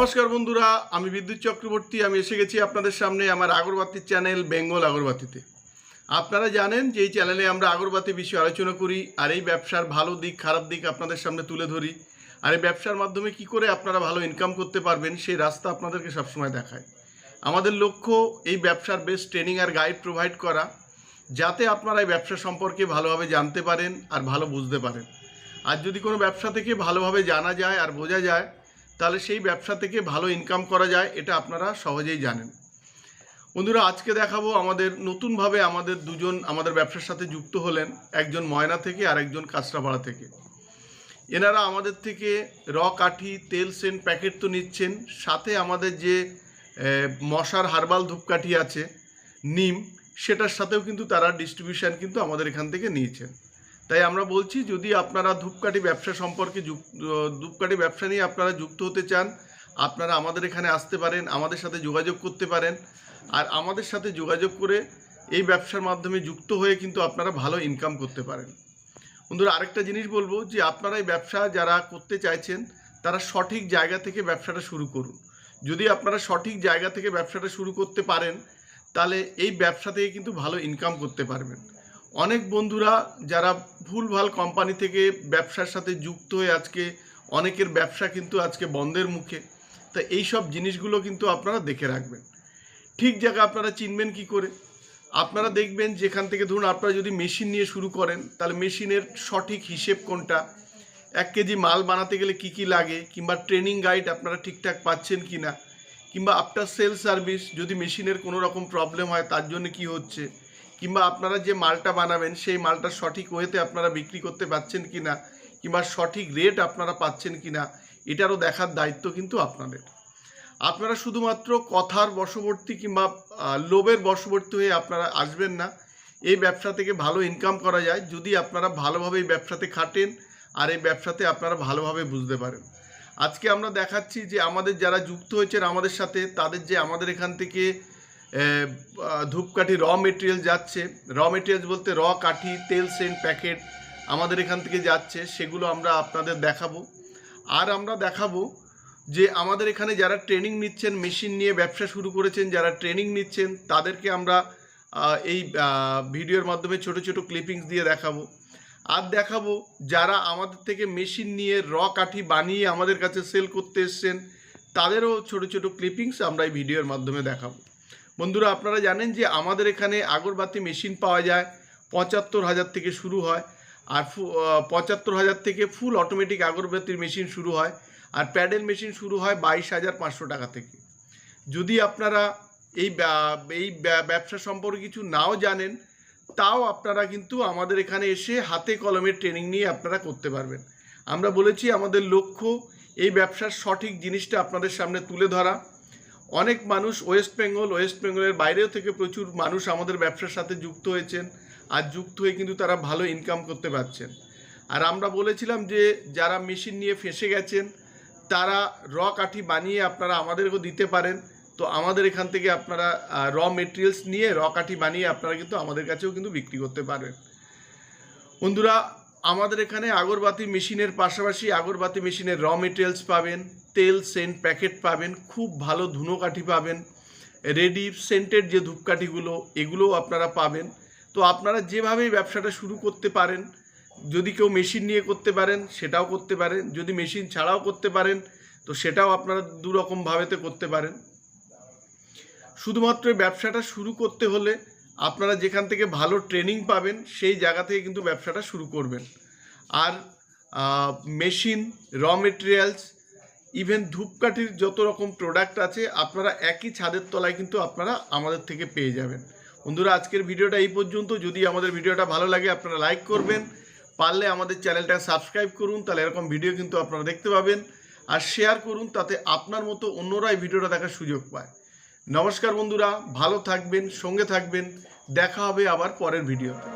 নমস্কার বন্ধুরা, আমি বিদ্যুৎ চক্রবর্তী। আমি এসে গেছি আপনাদের সামনে আমার আগরবাতির চ্যানেল বেঙ্গল আগরবাতিতে। আপনারা জানেন যে এই চ্যানেলে আমরা আগরবাতি বিষয়ে আলোচনা করি আর এই ব্যবসার ভালো দিক খারাপ দিক আপনাদের সামনে তুলে ধরি। আর এই ব্যবসার মাধ্যমে কি করে আপনারা ভালো ইনকাম করতে পারবেন সেই রাস্তা আপনাদেরকে সবসময় দেখায়। আমাদের লক্ষ্য এই ব্যবসার বেস্ট ট্রেনিং আর গাইড প্রোভাইড করা, যাতে আপনারা এই ব্যবসা সম্পর্কে ভালোভাবে জানতে পারেন আর ভালো বুঝতে পারেন। আর যদি কোনো ব্যবসা থেকে ভালোভাবে জানা যায় আর বোঝা যায়, তাহলে সেই ব্যবসা থেকে ভালো ইনকাম করা যায়, এটা আপনারা সহজেই জানেন। বন্ধুরা, আজকে দেখাবো আমাদের নতুনভাবে আমাদের দুজন আমাদের ব্যবসার সাথে যুক্ত হলেন, একজন ময়না থেকে আর একজন কাঁচরাপাড়া থেকে। এনারা আমাদের থেকে র কাঠি, তেল, সেন্ট প্যাকেট তো নিচ্ছেন, সাথে আমাদের যে মশার হার্বাল ধূপকাঠি আছে নিম, সেটার সাথেও কিন্তু তারা ডিস্ট্রিবিউশন কিন্তু আমাদের এখান থেকে নিয়েছেন। তাই আমরা বলছি, যদি আপনারা ধূপকাঠি ব্যবসা সম্পর্কে ধূপকাঠি ব্যবসা নিয়ে আপনারা যুক্ত হতে চান, আপনারা আমাদের এখানে আসতে পারেন, আমাদের সাথে যোগাযোগ করতে পারেন। আর আমাদের সাথে যোগাযোগ করে এই ব্যবসার মাধ্যমে যুক্ত হয়ে কিন্তু আপনারা ভালো ইনকাম করতে পারেন। বন্ধুরা, আরেকটা জিনিস বলবো যে আপনারা এই ব্যবসা যারা করতে চাইছেন, তারা সঠিক জায়গা থেকে ব্যবসাটা শুরু করুন। যদি আপনারা সঠিক জায়গা থেকে ব্যবসাটা শুরু করতে পারেন, তাহলে এই ব্যবসা থেকে কিন্তু ভালো ইনকাম করতে পারবেন। অনেক বন্ধুরা যারা ভুলভাল কোম্পানি থেকে ব্যবসার সাথে যুক্ত হয়ে আজকে অনেকের ব্যবসা কিন্তু আজকে বন্ধের মুখে। তা এই সব জিনিসগুলো কিন্তু আপনারা দেখে রাখবেন। ঠিক জায়গা আপনারা চিনবেন কি করে? আপনারা দেখবেন যেখান থেকে, ধরুন আপনারা যদি মেশিন নিয়ে শুরু করেন, তাহলে মেশিনের সঠিক হিসেব কোনটা, 1 কেজি মাল বানাতে গেলে কি কি লাগে, কিংবা ট্রেনিং গাইড আপনারা ঠিকঠাক পাচ্ছেন কি না, কিংবা আফটার সেল সার্ভিস যদি মেশিনের কোনো রকম প্রবলেম হয় তার জন্য কি হচ্ছে, কিংবা আপনারা যে মালটা বানাবেন সেই মালটা সঠিক ওয়েতে আপনারা বিক্রি করতে পারছেন কি না, কিংবা সঠিক রেট আপনারা পাচ্ছেন কি না, এটারও দেখার দায়িত্ব কিন্তু আপনাদের। আপনারা শুধুমাত্র কথার বশবর্তী কিংবা লোভের বশবর্তী হয়ে আপনারা আসবেন না। এই ব্যবসা থেকে ভালো ইনকাম করা যায় যদি আপনারা ভালোভাবে এই ব্যবসাতে খাটেন আর এই ব্যবসাতে আপনারা ভালোভাবে বুঝতে পারেন। আজকে আমরা দেখাচ্ছি যে আমাদের যারা যুক্ত হয়েছেন আমাদের সাথে, তাদের যে আমাদের এখান থেকে ধূপকাঠি র মেটেরিয়াল যাচ্ছে, র মেটেরিয়ালস বলতে র কাঠি, তেল, সেন্ট প্যাকেট আমাদের এখান থেকে যাচ্ছে, সেগুলো আমরা আপনাদের দেখাবো। আর আমরা দেখাবো যে আমাদের এখানে যারা ট্রেনিং নিচ্ছেন, মেশিন নিয়ে ব্যবসা শুরু করেছেন, যারা ট্রেনিং নিচ্ছেন, তাদেরকে আমরা এই ভিডিওর মাধ্যমে ছোট ছোট ক্লিপিংস দিয়ে দেখাবো। আর দেখাবো যারা আমাদের থেকে মেশিন নিয়ে র কাঠি বানিয়ে আমাদের কাছে সেল করতে এসছেন, তাদেরও ছোট ছোট ক্লিপিংস আমরা এই ভিডিওর মাধ্যমে দেখাবো। বন্ধুরা, আপনারা জানেন যে আমাদের এখানে আগরবাতি মেশিন পাওয়া যায় 75,000 থেকে শুরু হয়, আর 75,000 থেকে ফুল অটোমেটিক আগরবাতির মেশিন শুরু হয়, আর প্যাডেল মেশিন শুরু হয় 22,500 টাকা থেকে। যদি আপনারা এই ব্যবসা সম্পর্কে কিছু নাও জানেন, তাও আপনারা কিন্তু আমাদের এখানে এসে হাতে কলমের ট্রেনিং নিয়ে আপনারা করতে পারবেন। আমরা বলেছি আমাদের লক্ষ্য এই ব্যবসার সঠিক জিনিসটা আপনাদের সামনে তুলে ধরা। অনেক মানুষ ওয়েস্ট বেঙ্গলের বাইরেও থেকে প্রচুর মানুষ আমাদের ব্যবসার সাথে যুক্ত হয়েছেন, আর যুক্ত হয়ে কিন্তু তারা ভালো ইনকাম করতে পারছেন। আর আমরা বলেছিলাম যে যারা মেশিন নিয়ে ফেঁসে গেছেন, তারা র কাঠি বানিয়ে আপনারা আমাদেরকেও দিতে পারেন। তো আমাদের এখান থেকে আপনারা র মেটেরিয়ালস নিয়ে র কাঠি বানিয়ে আপনারা কিন্তু আমাদের কাছেও কিন্তু বিক্রি করতে পারবেন। বন্ধুরা, আমাদের এখানে আগরবাতি মেশিনের পাশাপাশি আগরবাতি মেশিনের র মেটেরিয়ালস পাবেন, তেল, সেন্ট প্যাকেট পাবেন, খুব ভালো ধুনো কাঠি পাবেন, রেডি সেন্টের যে ধূপকাঠিগুলো, এগুলোও আপনারা পাবেন। তো আপনারা যেভাবেই ব্যবসাটা শুরু করতে পারেন, যদি কেউ মেশিন নিয়ে করতে পারেন সেটাও করতে পারেন, যদি মেশিন ছাড়াও করতে পারেন তো সেটাও আপনারা দুরকমভাবেতে করতে পারেন। শুধুমাত্র ব্যবসাটা শুরু করতে হলে আপনারা যেখান থেকে ভালো ট্রেনিং পাবেন সেই জায়গা থেকে কিন্তু ব্যবসাটা শুরু করবেন। আর মেশিন, র মেটেরিয়ালস, ইভেন ধূপকাঠির যত রকম প্রোডাক্ট আছে, আপনারা একই ছাদের তলায় কিন্তু আপনারা আমাদের থেকে পেয়ে যাবেন। বন্ধুরা, আজকের ভিডিওটা এই পর্যন্ত। যদি আমাদের ভিডিওটা ভালো লাগে আপনারা লাইক করবেন, পারলে আমাদের চ্যানেলটা সাবস্ক্রাইব করুন, তাহলে এরকম ভিডিও কিন্তু আপনারা দেখতে পাবেন। আর শেয়ার করুন, তাতে আপনার মতো অন্যরা এই ভিডিওটা দেখার সুযোগ পায়। নমস্কার বন্ধুরা, ভালো থাকবেন, সঙ্গে থাকবেন, দেখা হবে আবার পরের ভিডিওতে।